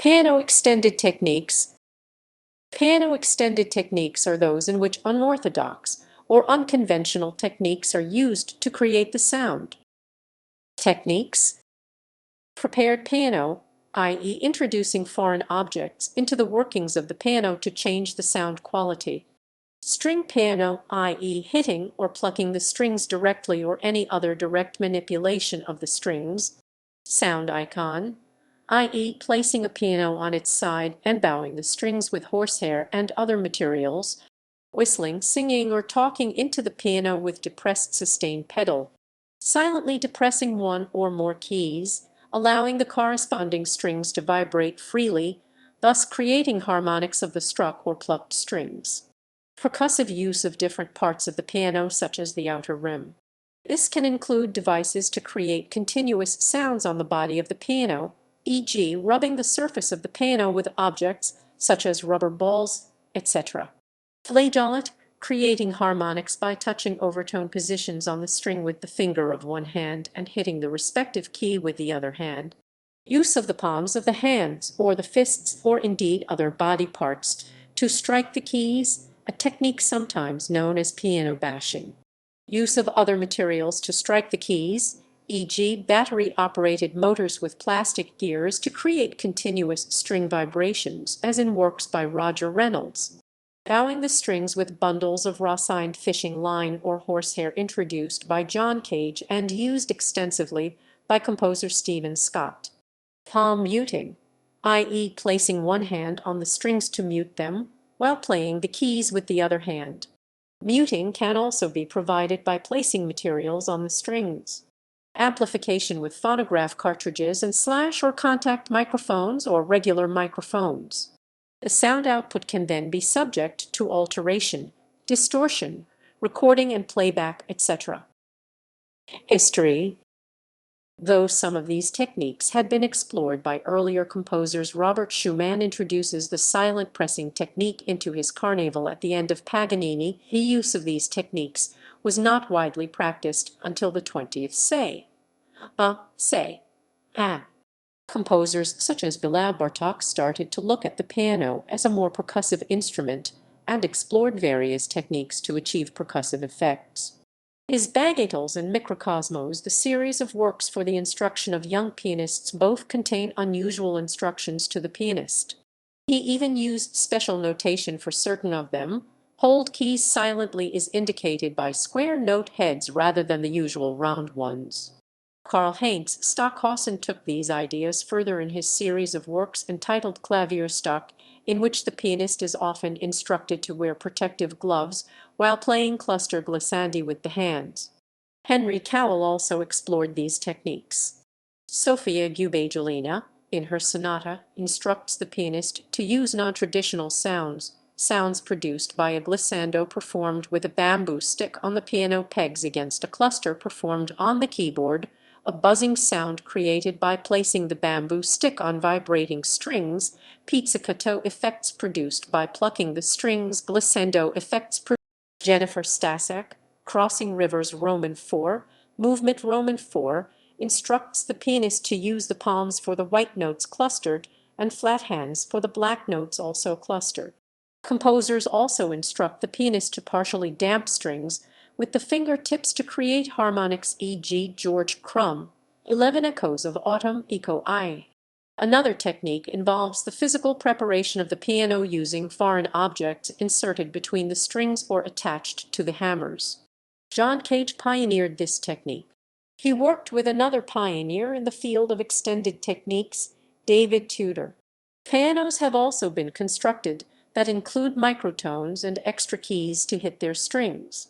Piano extended techniques. Piano extended techniques are those in which unorthodox or unconventional techniques are used to create the sound. Techniques. Prepared piano, i.e. introducing foreign objects into the workings of the piano to change the sound quality. String piano, i.e. hitting or plucking the strings directly or any other direct manipulation of the strings. Sound icon, i.e. placing a piano on its side and bowing the strings with horsehair and other materials. Whistling, singing, or talking into the piano with depressed sustain pedal. Silently depressing one or more keys, allowing the corresponding strings to vibrate freely, thus creating harmonics of the struck or plucked strings. Percussive use of different parts of the piano, such as the outer rim. This can include devices to create continuous sounds on the body of the piano, e.g. rubbing the surface of the piano with objects such as rubber balls, etc. Flageolet, creating harmonics by touching overtone positions on the string with the finger of one hand and hitting the respective key with the other hand. Use of the palms of the hands or the fists or indeed other body parts to strike the keys, a technique sometimes known as piano bashing. Use of other materials to strike the keys, e.g. battery-operated motors with plastic gears to create continuous string vibrations, as in works by Roger Reynolds. Bowing the strings with bundles of raw-signed fishing line or horsehair introduced by John Cage and used extensively by composer Stephen Scott. Palm muting, i.e. placing one hand on the strings to mute them while playing the keys with the other hand. Muting can also be provided by placing materials on the strings. Amplification with phonograph cartridges and slash or contact microphones or regular microphones. The sound output can then be subject to alteration, distortion, recording and playback, etc. History. Though some of these techniques had been explored by earlier composers, Robert Schumann introduces the silent pressing technique into his Carnaval at the end of Paganini. The use of these techniques was not widely practiced until the 20th century. Composers such as Béla Bartók started to look at the piano as a more percussive instrument and explored various techniques to achieve percussive effects. His Bagatelles and Mikrokosmos, the series of works for the instruction of young pianists, both contain unusual instructions to the pianist. He even used special notation for certain of them. Hold keys silently is indicated by square note heads rather than the usual round ones. Karl-Heinz Stockhausen took these ideas further in his series of works entitled Klavierstück, in which the pianist is often instructed to wear protective gloves while playing cluster glissandi with the hands. Henry Cowell also explored these techniques. Sofia Gubajdulina, in her sonata, instructs the pianist to use non-traditional sounds produced by a glissando performed with a bamboo stick on the piano pegs against a cluster performed on the keyboard, a buzzing sound created by placing the bamboo stick on vibrating strings, pizzicato effects produced by plucking the strings, glissando effects. Jennifer Stasek, Crossing Rivers Roman 4, Movement Roman 4, instructs the pianist to use the palms for the white notes clustered and flat hands for the black notes also clustered. Composers also instruct the pianist to partially damp strings with the fingertips to create harmonics, e.g. George Crumb, 11 Echoes of Autumn, Echo I. Another technique involves the physical preparation of the piano using foreign objects inserted between the strings or attached to the hammers. John Cage pioneered this technique. He worked with another pioneer in the field of extended techniques, David Tudor. Pianos have also been constructed that include microtones and extra keys to hit their strings.